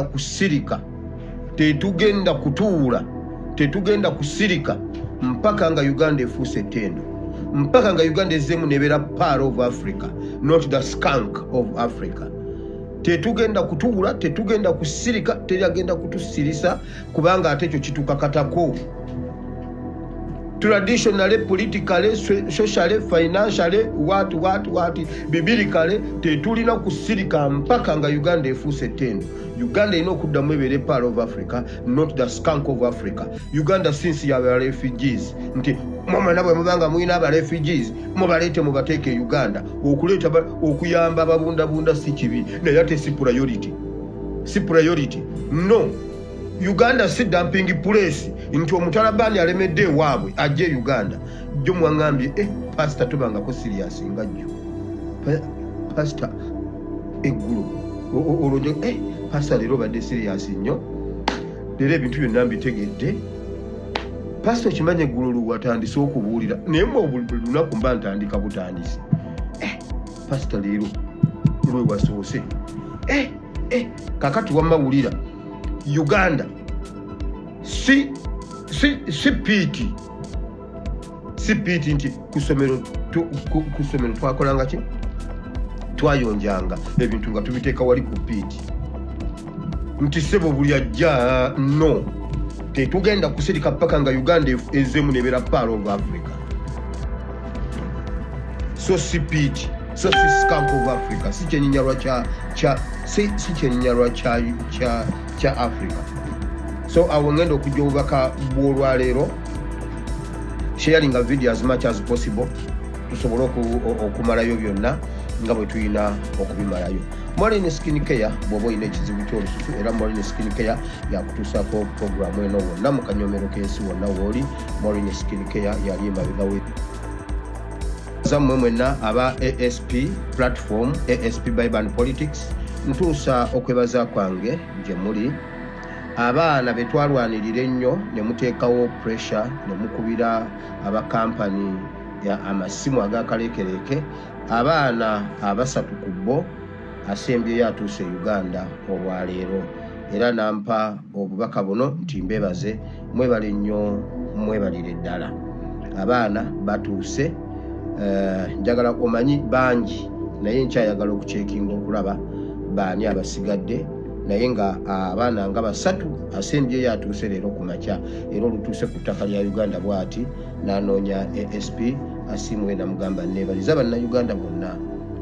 kusirika, tetugenda kutuula, tetugenda kusirika mpaka nga Uganda efuuse ettendo, mpaka nga Uganda ezzeemu nebeera part of Africa, not the skunk of Africa. Tetugenda kutuula, tetugenda kusirika, teragenda kutusirisa kubanga ate ekyo kitukakatako. Traditionally, politically, socially, financially, what, biblically, tetulina kusirika mpaka nga Uganda efuuse ettendo. Uganda ino okuddamu ebeere part of Africa, not the skunk of Africa. Uganda since yaba refugees. Nti mama nabwe mubanga muyina aba refugees, mubaleete mubateeke Uganda. Okuleeta okuyamba ababundabunda si kibi, naye ate si priority. Si priority. No. Uganda si dumping place. Nti omutalabani alemedde ewaabwe ajje Uganda. Jjo mwangambye pastor tubangako serious nga jjo. Pastor eggulu. Olonje pastor leero badde serious nnyo. Leero ebintu byonna mbitegedde. Pastor kimanye eggulu watandise okubuulira. Naye buli lunaku mba ntandika butandisi. Pastor leero lwe wasoose. Kakati wamawulira. Uganda si piti nti kusomero twakolanga ki twayonjanga ebintu nga tubiteeka wali ku piti nti sebo buli ajja no tetugenda kusirika paka nga Uganda ezemu nebeera part of Africa. So si piti, so si skunk of Africa, si kyenyinyalwa si kyenyinyalwa kya Africa. So awo ngenda okujja obubaka bw'olwaleero, sharing a video as much as possible tusobole okumalayo byonna nga bwe tulina okubimalayo. Morning Skin Care bw'oba olina ekizibu ky'olususu, era Morning Skin Care yakutuusako programu eno wonna mu kanyomero k'ensi wonna w'oli. Morning Skin Care yali emabega zammwe mwenna aba ASP platform, ASP Bible and Politics, ntuusa okwebaza kwange gye muli. Abaana be twalwanirira ennyo ne muteekawo pressure ne mukubira abakampani ya amasimu agakalekereke. Abaana abasatu ku bo asembyeyo atuuse Uganda olwaleero, era nampa obubaka buno nti mbebaze, mwebale nnyo, mwebalire ddala. Abaana batuuse, njagala omanyi bangi naye nkyayagala okucekinga okulaba baani abasigadde, naye nga abaana nga basatu asembyeyo atuuse leero ku makya, era olutuuse ku ttaka lya Uganda bw'ati n'anoonya ASP asimwe namugamba neebaliza bannayuganda bonna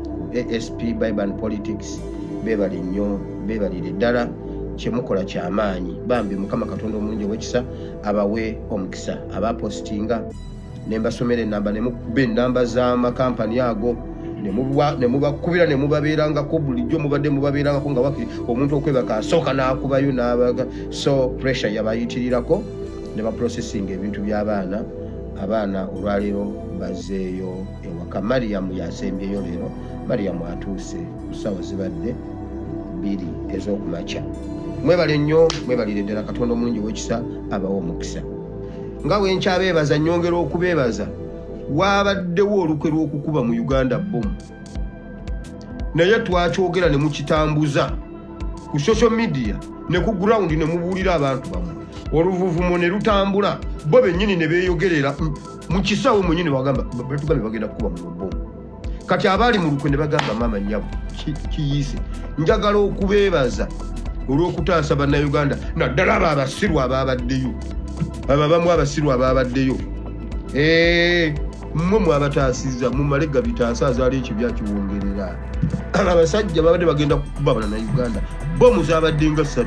ku ASP Bible and Politics. Beebali nnyo, beebalire ddala, kyemukola kyamaanyi. Bambi Mukama Katonda omulungi ow'ekisa abawe omukisa. Abapostinga ne mbasomera ennamba ne mukuba ennamba z'amakampani ago ne mubakubira ne mubabeerangako, bulijjo mubadde mubabeerangako nga wakiri omuntu okwebaka asooka n'akubayo n'abaga. So pressure yabayitirirako ne baprocessing ebintu by'abaana. Abaana olwaleero bazeeyo ewaka. Mariyamu yasembyeyo leero. Mariyamu atuuse ssaawa zibadde 2 ez'okumakya. Mwebale nnyo, mwebalire ddala. Katonda omulungi ow'ekisa abawa omukisa. Nga bwe nkyabeebaza nnyongera okubeebaza, waabaddewo olukwe lw'okukuba mu Uganda bomu, naye twakyogera ne mukitambuza ku social media ne ku ground ne mubuulira abantu bamwe. Oluvuvumo ne lutambula, bo bennyini ne beeyogerera mu kisawo mwennyini bagamba batugambye bagenda kukuba mu bomu. Kati abaali mu lukwe ne bagamba maama nnyabo kiyise. Njagala okubeebaza olw'okutaasa bannayuganda, naddala abo abasiru abaabaddeyo, abo abamu abasiru abaabaddeyo. Mmwe mwabataasizza mumale gabitaasa azaala ekibya kiwongerera. Abasajja babadde bagenda kukuba bannayuganda, bomu zaabadde nga 3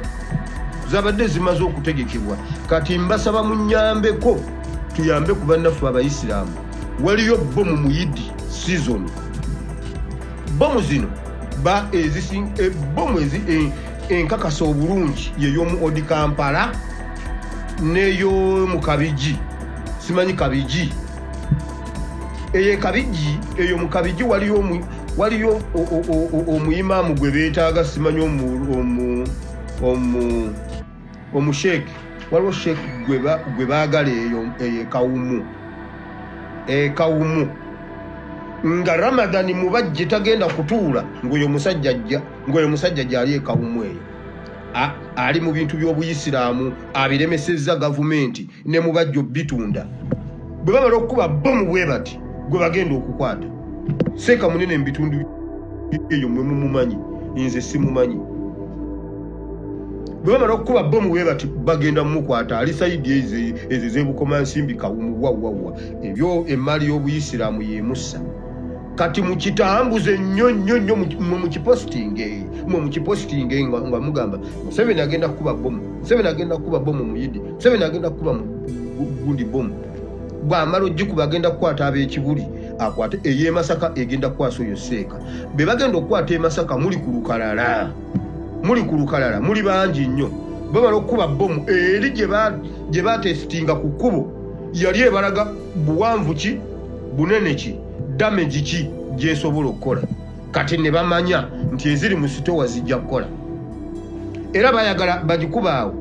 zabadde zimaze okutegekebwa. Kati mbasaba munnyambeko, tuyambe ku bannaffe Abayisiraamu. Waliyo bomu mu Yidi season. Bomu zino bomu enkakasa obulungi yey'omu Odi Kampala n'ey'omu Kabiji. Simanyi Kabiji. Eyo mu Kabiji waliyo omuyimaamu gwe beetaaga, simanyi omusheeki. Waliwo sheeki gwe baagala eyo Kawumu. Nga Ramadani mubajje tagenda kutuula ng'oyo musajja gy'ali Kawumu eyo. ali mu bintu by'obuyisiraamu abiremesezza gavumenti ne mu bajjo bitunda bwe bamala okukuba bomu bwe bati gwe bagenda okukwata seeka munene mu bitundu eyo mwe mumumanyi nze simumanyi bwe bamala okukuba bomu bwe bati bagenda mumukwata ali sayidi ezo ez'ebukoma nsimbi kawumu wawawa ebyo emaali y'obuyisiraamu yemussa kati mukitambuze nnyo mu kipositinge nga mugamba Museveni agenda kukuba bomu Museveni agenda kukuba bomu muyidi Museveni agenda kukuba gundi bomu bw'amala ogikuba agenda kukwata ab'ekibuli akwate ey'e Masaka egenda kukwasa oyo Seeka be bagenda okukwata e Masaka muli ku lukalala muli bangi nnyo bamala okukuba bomu eri gye baatesitinga ku kkubo yali ebalaga buwanvu ki bunene ki damage ki gyesobola okukola kati ne bamanya nti eziri mu sitowa zijja kukola era bayagala bagikubaawo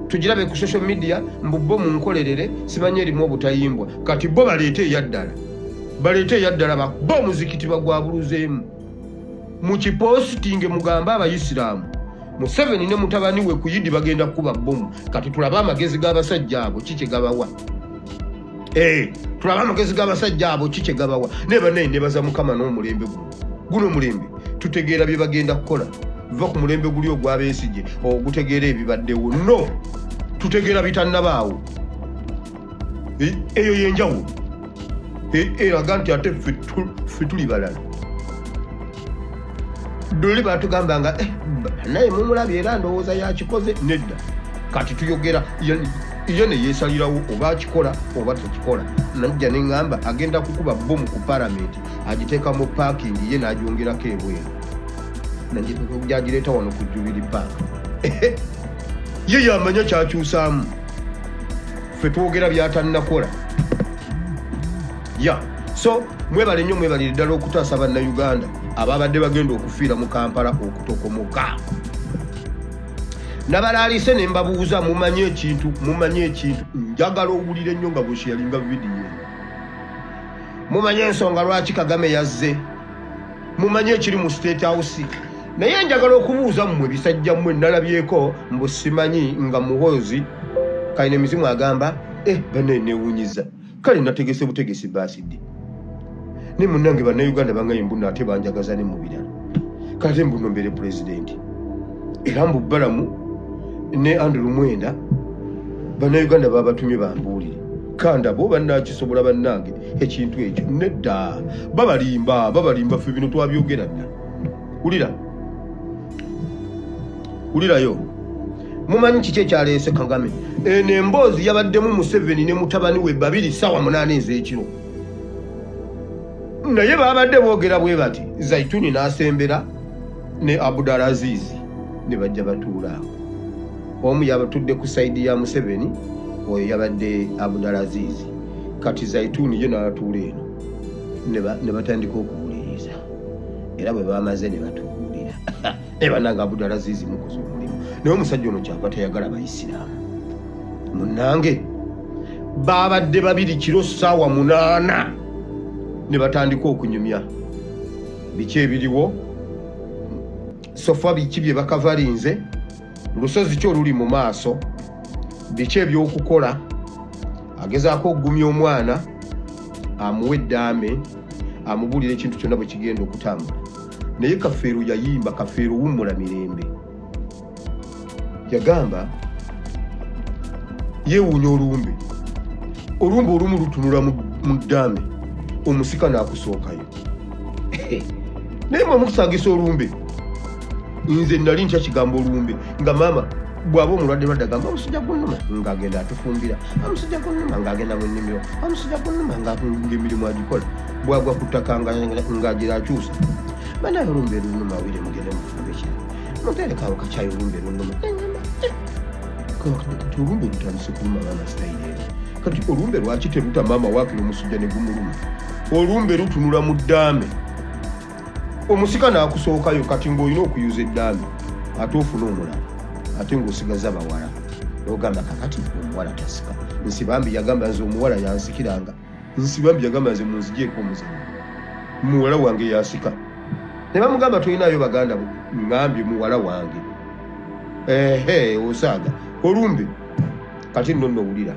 tugirabe ku social media mbubbo mu nkolerere simanyi erimu obutayimbwa kati bo baleete eyaddala bo muzikiti bagwabuluzeemu mu kipositinge mugamba abayisiraamu Museveni ne mutabani we ku Yidi bagenda kukuba bomu kati tulaba amagezi g'abasajja abo kike gabawa tulaba amagezi g'abasajja abo kike gabawa ne baza Mukama n'omulembe guno mulembe tutegeera bye bagenda kukola va ku mulembe guli ogw'abeesigye ogutegeera ebibaddewo no tutegeera bitannabaawo eyo yenjawulo eraga nti ate ffe tuli balala doli batugambanga naye mumulabye era ndowooza yakikoze nedda kati tuyogera ye ne yeesalirawo oba akikola oba tekikola najja ne ŋŋamba agenda kukuba bomu ku palamenti agiteeka mu paakingi ye n'agyongerako ebweru gyagireeta wano ku Jubilee Park ye yamanya kyakyusaamu ffe twogera byatannakola so mwebalire ddala okutaasa bannayuganda ababadde bagenda okufiira mu Kampala okutokomoka nabalaalise ne mbabuuza mumanyi ekintu njagala owulire nnyo nga bwesharinga vidiyo mumanyi ensonga lwaki Kagame yazze mumanyi ekiri mu State House naye njagala okubuuza mmwe bisajja mmwe nalabyeko mbu simanyi nga muhoozi kalina mizimu agamba bane neewunyiza kale nategese butegesi baasidde ne munnange bannayuganda bangaye mbuno ate banjagaza ne mu birala kale mbuno mbere pulezidenti era mbu Balamu ne Andrew Mwenda bannayuganda babatumye bambuulire kanda bo bannakisobola bannange ekintu ekyo nedda babalimba ffe bino twabyogera dda ulirayo mumanyi kiki ekyaleese Kagame emboozi yabaddemu Museveni ne mutabani we 2:08 ez'ekiro naye babadde boogera bwe bati Zaituni n'asembera ne Abdulaziz ne bajja batuulaawo omu yabatudde ku sayidi ya Museveni oyo yabadde Abdulaziz kati Zaituni ye n'atuula eno ne batandika okuwuliriza era bwe bamaze ne batuwulira ne bannanga Abdulaziz mukoze omulimu naye omusajja ono kyava tayagala bayisiraamu munnange babadde 2:08 ne batandika okunyumya biki ebiriwo sofa biki bye bakavalinze lusozi ki oluli mu maaso biki ebyokukola agezaako okugumya omwana amuwa eddaame amubulira ekintu kyonna bwe kigenda okutambula naye Kafeero yayimba Kafeero wummula mirembe yagamba yeewuunya olumbe olumu lutunula mu ddaame omusika n'akusookayo naye mwamukusagisa olumbe nze nali ntya kigambo olumbe nga maama bw'aba omulwadde agamba omusajja gunnuma ng'agenda atufumbira omusajja gunnuma ng'agenda mu nnimiro omusajja gunnuma ng'emirimu agikola bwagwa ku ttaka ng'agira akyusa banaye olumbe lunnuma wire mugende mufumbe kya muterekawo kakyayo olumbe lunnuma kati olumbe lutandise kuluma maama sitayiri kati olumbe lwaki teruta maama waakira omusujja ne gumuluma olumbe lutunula mu ddaame omusika n'akusookayo kati ng'olina okuyuza eddaame ate ofuna omulala ate ng'osigaza bawala ogamba kakati omuwala tasika nsibambi yagamba nze omuwala yansikiranga nsibambi yagamba nze munzigyeko omuzanyo muwala wange yasika ne bamugamba tolinayo baganda ngambye muwala wange osaaga olumbe kati nno owulira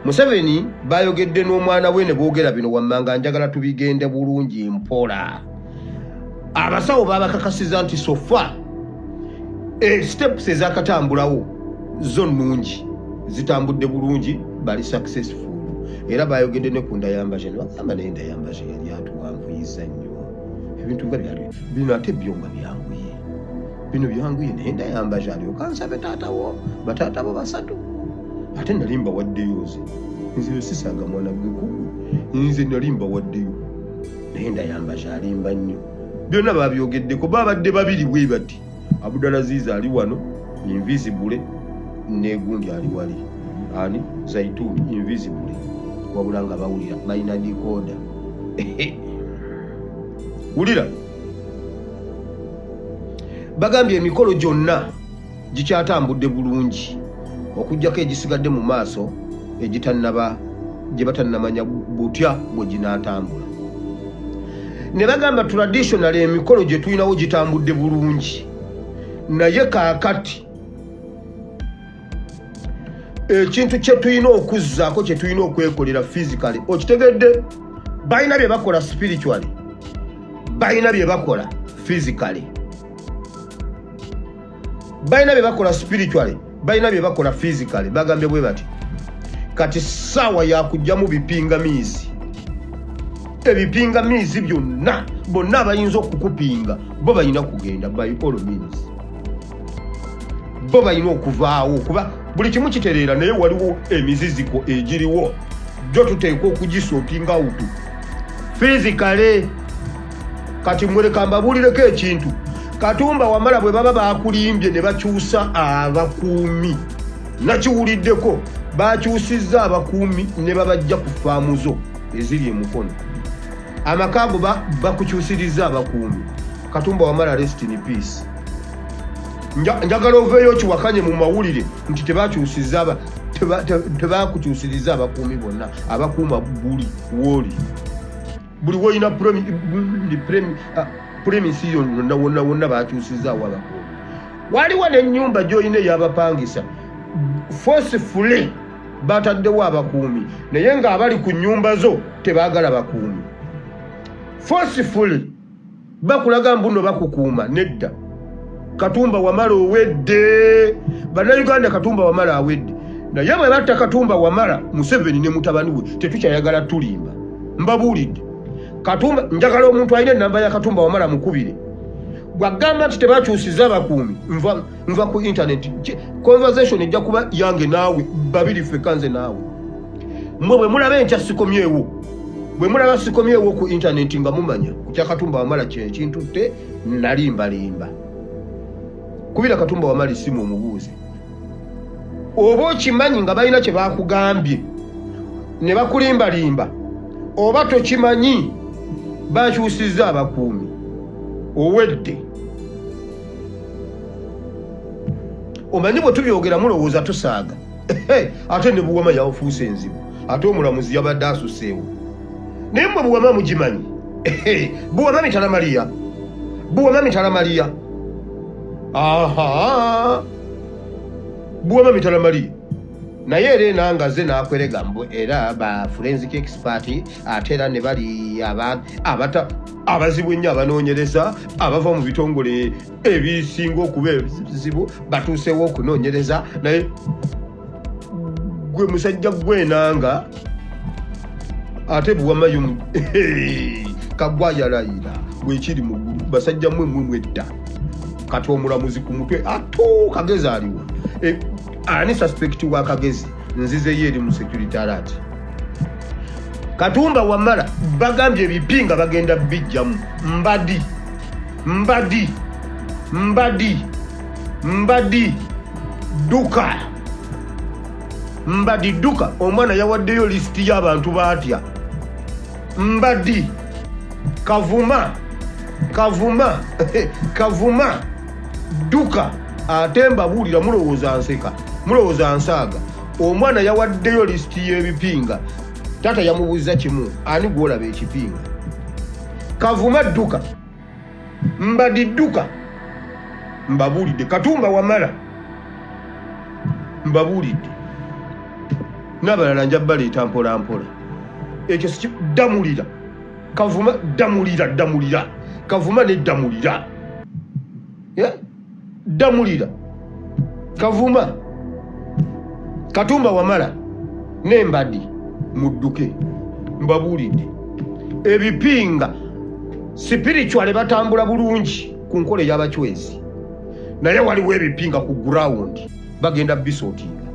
Museveni bayogedde n'omwana we ne boogera bino wammanga njagala tubigende bulungi mpola abasawo babakakasiza nti sofa steps ezakatambulawo zo nnungi zitambudde bulungi bali successful era bayogedde ne ku ndayambaje ne bagamba naye ndayambaje yali atuwanvuyiza nnyo ebintu nga byali bino ate byo nga byanguye bino byanguye naye ndayambaje alyoka nsabe bataatabo basatu ate nali mbawaddeyo nze sisaaga mwana gwekugu nze nali mbawaddeyo naye ndayambaje alimba nnyo byonna babyogeddeko babadde babiri bwe bati Abdulaziz ali wano invisible negundi ali wali ani Zaituni invisible wabula nga bawulira balina dikoda wulira bagambye emikolo gyonna gikyatambudde bulungi okujjako egisigadde mu maaso egitannaba gye batannamanya butya bwe ginaatambula ne bagamba traditional emikolo gye tulinawo gitambudde bulungi naye kaakati ekintu kye tulina okuzzaako kye tulina okwekolera physically okitegedde balina bye bakola spiritually balina bye bakola physically balina bye bakola spiritually balina bye bakola physically bagambye bwe bati kati ssaawa yakujjamu bipingamiizi ebipingamiizi byonna bonna abayinza okukupinga bo balina kugenda by all means bo balina okuvaawo kuba buli kimu kitereera naye waliwo emiziziko egiriwo gyo tuteekwa okugisoopinga awutu physically kati mweleka mbabuulireko ekintu Katumba Wamala bwe baba bakulimbye ne bakyusa abakuumi nakiwuliddeko bakyusizza abakuumi ne babajja ku faamu zo eziri emukono amakaago bakukyusiriza abakuumi Katumba Wamala rest in peace njagala oveeyo kiwakanye mu mawulire nti tebakukyusiriza abakuumi bonna abakuuma buli wooli buli woyina premisi yonna wonna bakyusizaawo abakuumi waliwo n'ennyumba gy'olina ey'abapangisa forcefully bataddewo abakuumi naye ng'abali ku nnyumba zo tebaagala bakuumi forcefully bakulaga mbuno bakukuuma nedda Katumba Wamala owedde bannayuganda Katumba Wamala awedde naye bwe batta Katumba Wamala Museveni ne mutabani we tetukyayagala tulimba mbabuulidde Katumba njagala omuntu alina ennamba ya Katumba Wamala mukubire bwagamba nti tebakyusiza abakuumi nva ku internet conversation ejja kuba yange naawe babiri ffe kanze naawe mmwe bwe mulaba enkya sikomyewo bwe mulaba sikomyewo ku internet nga mumanya ku kya Katumba Wamala kyekintu te nalimbalimba kubira Katumba Wamala isimu omubuuze oba okimanyi nga balina kye bakugambye ne bakulimbalimba oba tokimanyi bakyusizza abakuumi owedde omanyi bwe tubyogera mulowooza tusaaga ate ne Buwama yafuuse enzibu ate omulamuzi yabadde asuseewo naye mmwe Buwama mugimanyi Buwama mitala Mariya Buwama mitala Mariya naye era enangaze n'akwerega mbu era ba forensic expert ate era ne bali abazibu ennyo abanoonyereza abava mu bitongole ebisinga okuba ebizibu batuusewo okunoonyereza naye gwe musajja gwenanga ate Buwama kagwa yalayira bwekiri mu ggulu basajja mmwe edda kati omulamuzi ku mutwe kagezi aliwo ani suspect wa kagezi nzizeyo eri mu security alert Katumba Wamala bagambye ebipinga bagenda bijjamu mbadi duka omwana yawaddeyo listi y'abantu baatya mbadi kavuma duka ate mbabuulira mulowooza nsaaga omwana yawaddeyo listi y'ebipinga tata yamubuuza kimu ani gwolaba ekipinga kavuma duka mbadi duka mbabuulidde Katumba Wamala mbabuulidde n'abalala nja baleeta mpola mpola ekyo damulira Kavuma damulira Kavuma ne damulira damulira Kavuma Katumba Wamala n'embadi mudduke mbabuulidde ebipinga spiritual batambula bulungi ku nkole y'abachwezi naye waliwo ebipinga ku ground bagenda bisotinga